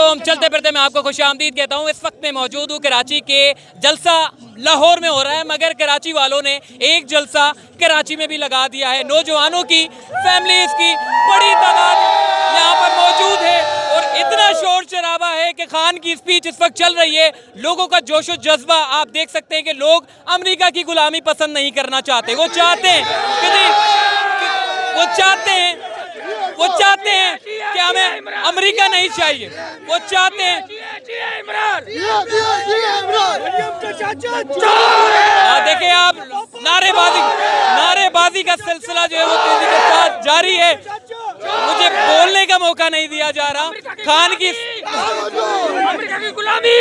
हम चलते फिरते मैं आपको खुशामदीद कहता हूँ। इस वक्त मैं मौजूद हूँ कराची के जलसा लाहौर में हो रहा है, मगर कराची वालों ने एक जलसा कराची में भी लगा दिया है। नौजवानों की, फैमिलीज की बड़ी तादाद यहाँ पर मौजूद है और इतना शोर शराबा है कि खान की स्पीच इस वक्त चल रही है। लोगों का जोशो जज्बा आप देख सकते हैं कि लोग अमेरिका की गुलामी पसंद नहीं करना चाहते। वो चाहते हैं वो चाहते हैं कि हमें अमेरिका नहीं चाहिए। वो चाहते हैं देखिए आप नारेबाजी का सिलसिला जो है वो तेजी के साथ जारी है। मुझे बोलने का मौका नहीं दिया जा रहा। खान की अमेरिका की गुलामी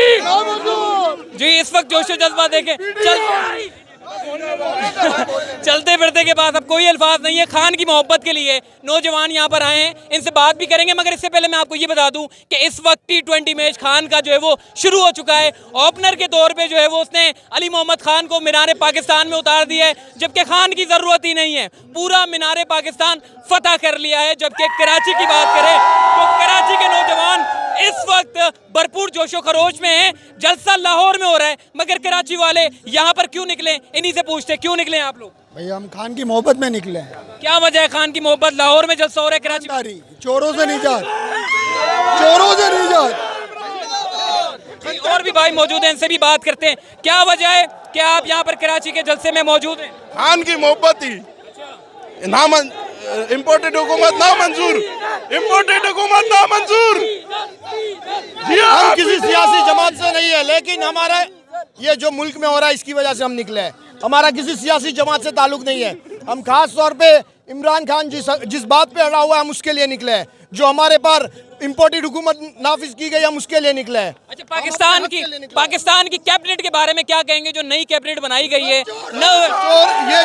जी इस वक्त जोशो जज्बा देखें चलते फिरते के बाद अब कोई अल्फाज नहीं है। खान की मोहब्बत के लिए नौजवान यहाँ पर आए हैं, इनसे बात भी करेंगे। मगर इससे पहले मैं आपको ये बता दूं कि इस वक्त T20 मैच खान का जो है वो शुरू हो चुका है। ओपनर के तौर पे जो है वो उसने अली मोहम्मद खान को मीनार पाकिस्तान में उतार दिया है, जबकि खान की ज़रूरत ही नहीं है। पूरा मीनार पाकिस्तान फतह कर लिया है। जबकि कराची की बात करें तो कराची के नौजवान इस वक्त भरपूर जोशो खरोश में हैं। जलसा लाहौर में हो रहा है, मगर कराची वाले यहाँ पर क्यों निकले? इन्हीं से पूछते क्यों निकले आप लोग? भाई हम खान की मोहब्बत में निकले हैं। क्या वजह है खान की मोहब्बत? लाहौर में जलसा हो रहा है, कराची चोरों से निजात, चोरों से निजात। और भी भाई मौजूद हैं, इनसे भी बात करते हैं। क्या वजह है कि आप यहाँ पर कराची के जलसे में मौजूद हैं? खान की मोहब्बत ही इम्पोर्टेड हुकूमत ना मंजूर, इम्पोर्टेड हुकूमत ना मंजूर। हम किसी सियासी जमात से नहीं है, लेकिन हमारा ये जो मुल्क में हो रहा है इसकी वजह से हम निकले हैं। हमारा किसी सियासी जमात से ताल्लुक नहीं है। हम खास तौर पे इमरान खान जिस बात पे अड़ा हुआ है हम उसके लिए निकले हैं। जो हमारे पर इम्पोर्टेड हुकूमत नाफिज की गई हम उसके लिए निकले हैं। अच्छा, पाकिस्तान की कैबिनेट के बारे में क्या कहेंगे? जो नई कैबिनेट बनाई गई है ये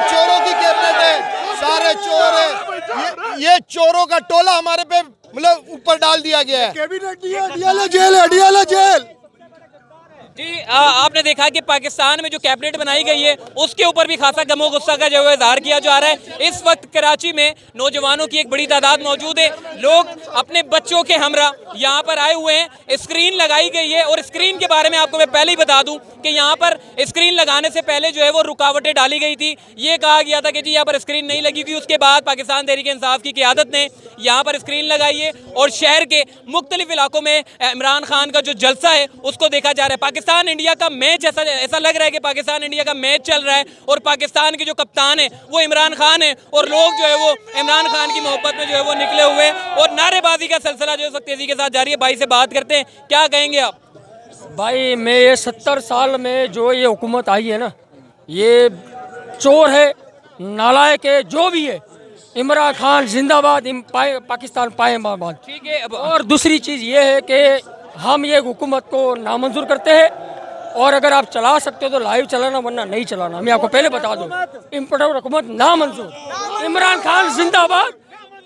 चोरों की कैबिनेट है, सारे चोर है। ये चोरों का टोला हमारे पे मतलब ऊपर डाल दिया गया है। कैबिनेट जेल जी आपने देखा कि पाकिस्तान में जो कैबिनेट बनाई गई है उसके ऊपर भी खासा गमो गुस्सा का जो है इजहार किया जा रहा है। इस वक्त कराची में नौजवानों की एक बड़ी तादाद मौजूद है। लोग अपने बच्चों के हमरा यहाँ पर आए हुए हैं। स्क्रीन लगाई गई है और स्क्रीन के बारे में आपको मैं पहले ही बता दूं कि यहाँ पर स्क्रीन लगाने से पहले जो है वो रुकावटें डाली गई थी। ये कहा गया था कि जी यहाँ पर स्क्रीन नहीं लगी थी। उसके बाद पाकिस्तान तहरीक इंसाफ की क़यादत ने यहाँ पर स्क्रीन लगाई है और शहर के मुख्तलिफ इलाकों में इमरान खान का जो जलसा है उसको देखा जा रहा है। पाकिस्तान इंडिया का मैच ऐसा लग रहा है कि पाकिस्तान इंडिया का मैच चल रहा है और पाकिस्तान के जो कप्तान है वो इमरान खान है और लोग जो है वो इमरान खान की मोहब्बत में जो है वो निकले हुए हैं और नारेबाजी का सिलसिला जो है तेजी के साथ जारी है। भाई से बात करते हैं, क्या कहेंगे आप? भाई मैं ये 70 साल में जो ये हुकूमत आई है ना, ये चोर है, नालायक है, जो भी है। इमरान खान जिंदाबाद, पाकिस्तान पाएबाद। ठीक है। और दूसरी चीज़ ये है कि हम ये हुकूमत को नामंजूर करते हैं और अगर आप चला सकते हो तो लाइव चलाना, वरना नहीं चलाना। मैं आपको पहले बता दूं, इम्पोर्टेड हुकूमत नामंजूर, इमरान खान जिंदाबाद,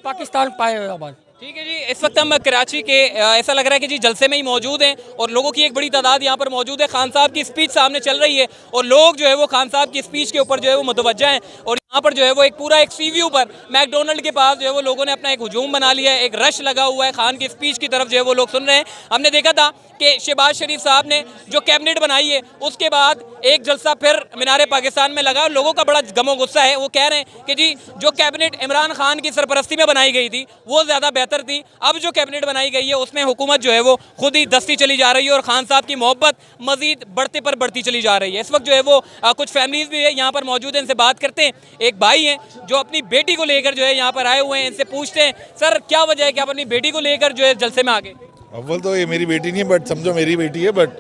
पाकिस्तान पाएबाद। ठीक है जी, इस वक्त हम कराची के ऐसा लग रहा है कि जी जलसे में ही मौजूद हैं और लोगों की एक बड़ी तादाद यहाँ पर मौजूद है। खान साहब की स्पीच सामने चल रही है और लोग जो है वो खान साहब की स्पीच के ऊपर जो है वो मुतवज्जा हैं और यहाँ पर जो है वो एक सी व्यू पर मैकडोनल्ड के पास जो है वो लोगों ने अपना एक हुजूम बना लिया है। एक रश लगा हुआ है खान की स्पीच की तरफ जो है वो लोग सुन रहे हैं। हमने देखा था कि शहबाज शरीफ साहब ने जो कैबिनेट बनाई है उसके बाद एक जलसा फिर मीनार पाकिस्तान में लगा। लोगों का बड़ा गमो गुस्सा है। वो कह रहे हैं कि जी जो कैबिनेट इमरान खान की सरपरस्ती में बनाई गई थी वो ज़्यादा बेहतर थी। अब जो कैबिनेट बनाई गई है उसमें हुकूमत जो है वो खुद ही दस्ती चली जा रही है और खान साहब की मोहब्बत मजीद बढ़ते पर बढ़ती चली जा रही है। इस वक्त जो है वो कुछ फैमिलीज भी है यहाँ पर मौजूद है, इनसे बात करते हैं। एक भाई हैं जो अपनी बेटी को लेकर जो है यहाँ पर आए हुए हैं, इनसे पूछते हैं सर क्या वजह है कि आप अपनी बेटी को लेकर जो है जलसे में आ गए? अव्वल तो ये मेरी बेटी नहीं है, बट समझो मेरी बेटी है, बट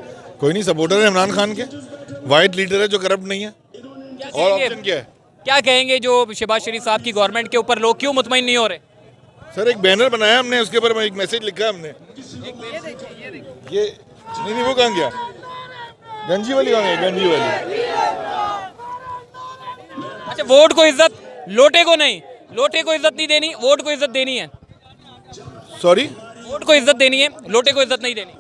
कोई नहीं, सपोर्टर है इमरान खान के, वाइट लीडर है जो करप्ट नहीं है। और ऑप्शन क्या है? क्या कहेंगे जो शहबाज शरीफ साहब की गवर्नमेंट के ऊपर लोग क्यों मुतमईन नहीं हो रहे? सर एक बैनर बनाया हमने, उसके ऊपर एक मैसेज लिखा हमने। ये नहीं वो कहाँ गया? गंजी वाली कहाँ गई? गंजी वाली। अच्छा, वोट को इज्जत, लोटे को नहीं। लोटे को इज्जत नहीं देनी, वोट को इज्जत देनी है। सॉरी, वोट को इज्जत देनी है, लोटे को इज्जत नहीं देनी।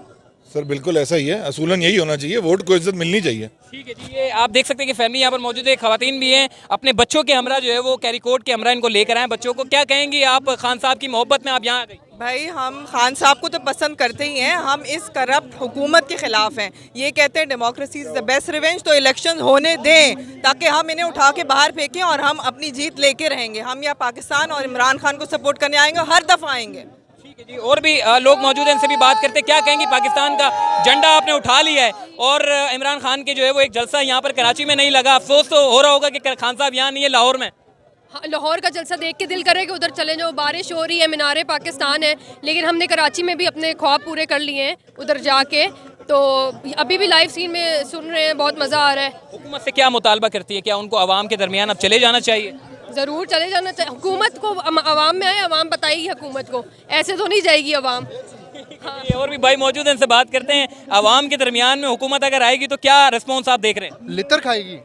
सर बिल्कुल ऐसा ही है, असूलन यही होना चाहिए, वोट को इज्जत मिलनी चाहिए। ठीक है जी, ये आप देख सकते हैं कि फैमिली यहाँ पर मौजूद है, खवातीन भी हैं, अपने बच्चों के हमरा जो है वो कैरी कोट के हमरा इनको लेकर आए। बच्चों को क्या कहेंगी आप, खान साहब की मोहब्बत में आप यहाँ आ गई? भाई हम खान साहब को तो पसंद करते ही हैं, हम इस करप्ट हुकूमत के खिलाफ हैं। ये कहते हैं democracy is the best revenge, तो इलेक्शन होने दें ताकि हम इन्हें उठा के बाहर फेंकें और हम अपनी जीत लेके रहेंगे। हम यहाँ पाकिस्तान और इमरान खान को सपोर्ट करने आएंगे, हर दफ़ा आएंगे। ठीक है जी, और भी लोग मौजूद हैं, इनसे भी बात करते हैं। क्या कहेंगी, पाकिस्तान का झंडा आपने उठा लिया है और इमरान खान के जो है वो एक जलसा यहाँ पर कराची में नहीं लगा, अफसोस तो हो रहा होगा कि खान साहब यहाँ नहीं है, लाहौर में। हाँ, लाहौर का जलसा देख के दिल करे कि उधर चले जाओ। बारिश हो रही है, मीनारे पाकिस्तान है, लेकिन हमने कराची में भी अपने ख्वाब पूरे कर लिए हैं उधर जाके। तो अभी भी लाइव सीन में सुन रहे हैं, बहुत मज़ा आ रहा है। हुकूमत से क्या मुतालबा करती है, क्या उनको आवाम के दरमियान अब चले जाना चाहिए? ज़रूर चले जाना चाहिए। हुकूमत को आवाम में आए, आवाम बताएगी हुकूमत को, ऐसे तो नहीं जाएगी आवाम। ये और भी भाई मौजूद हैं, इनसे बात करते हैं। आवाम के दरमियान में हुकूमत अगर आएगी तो क्या रिस्पॉन्स आप देख रहे हैं? लितर खाएगी,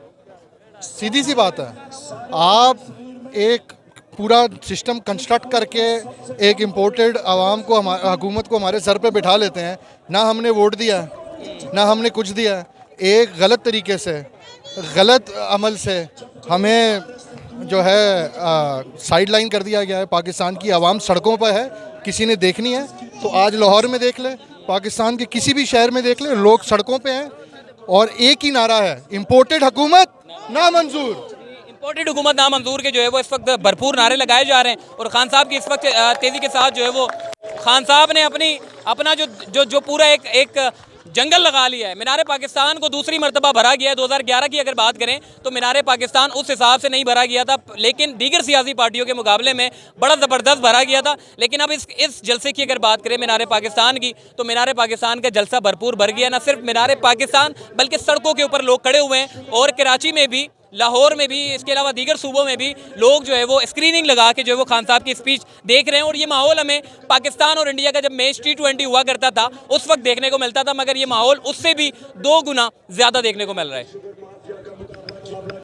सीधी सी बात है। आप एक पूरा सिस्टम कंस्ट्रक्ट करके एक इम्पोर्टेड आवाम को, हुकूमत को हमारे सर पे बिठा लेते हैं। ना हमने वोट दिया, ना हमने कुछ दिया, एक गलत तरीके से, गलत अमल से हमें जो है साइड लाइन कर दिया गया है। पाकिस्तान की आवाम सड़कों पर है, किसी ने देखनी है तो आज लाहौर में देख ले, पाकिस्तान के किसी भी शहर में देख ले, लोग सड़कों पे हैं और एक ही नारा है, इम्पोर्टेड हुकूमत नामंजूर। इम्पोर्टेड हुकूमत नामंजूर के जो है वो इस वक्त भरपूर नारे लगाए जा रहे हैं और खान साहब की इस वक्त तेज़ी के साथ जो है वो खान साहब ने अपना जो पूरा एक जंगल लगा लिया है। मीनारे पाकिस्तान को दूसरी मरतबा भरा गया है। 2011 की अगर बात करें तो मीनारे पाकिस्तान उस हिसाब से नहीं भरा गया था, लेकिन दीगर सियासी पार्टियों के मुकाबले में बड़ा ज़बरदस्त भरा गया था। लेकिन अब इस जलसे की अगर बात करें मीनारे पाकिस्तान की, तो मीनारे पाकिस्तान का जलसा भरपूर भर गया। न सिर्फ मीनारे पाकिस्तान बल्कि सड़कों के ऊपर लोग खड़े हुए हैं और कराची में भी, लाहौर में भी, इसके अलावा दीगर सूबों में भी लोग जो है वो स्क्रीनिंग लगा के जो है वो खान साहब की स्पीच देख रहे हैं। और ये माहौल हमें पाकिस्तान और इंडिया का जब मैच T20 हुआ करता था उस वक्त देखने को मिलता था, मगर ये माहौल उससे भी 2 गुना ज़्यादा देखने को मिल रहा है।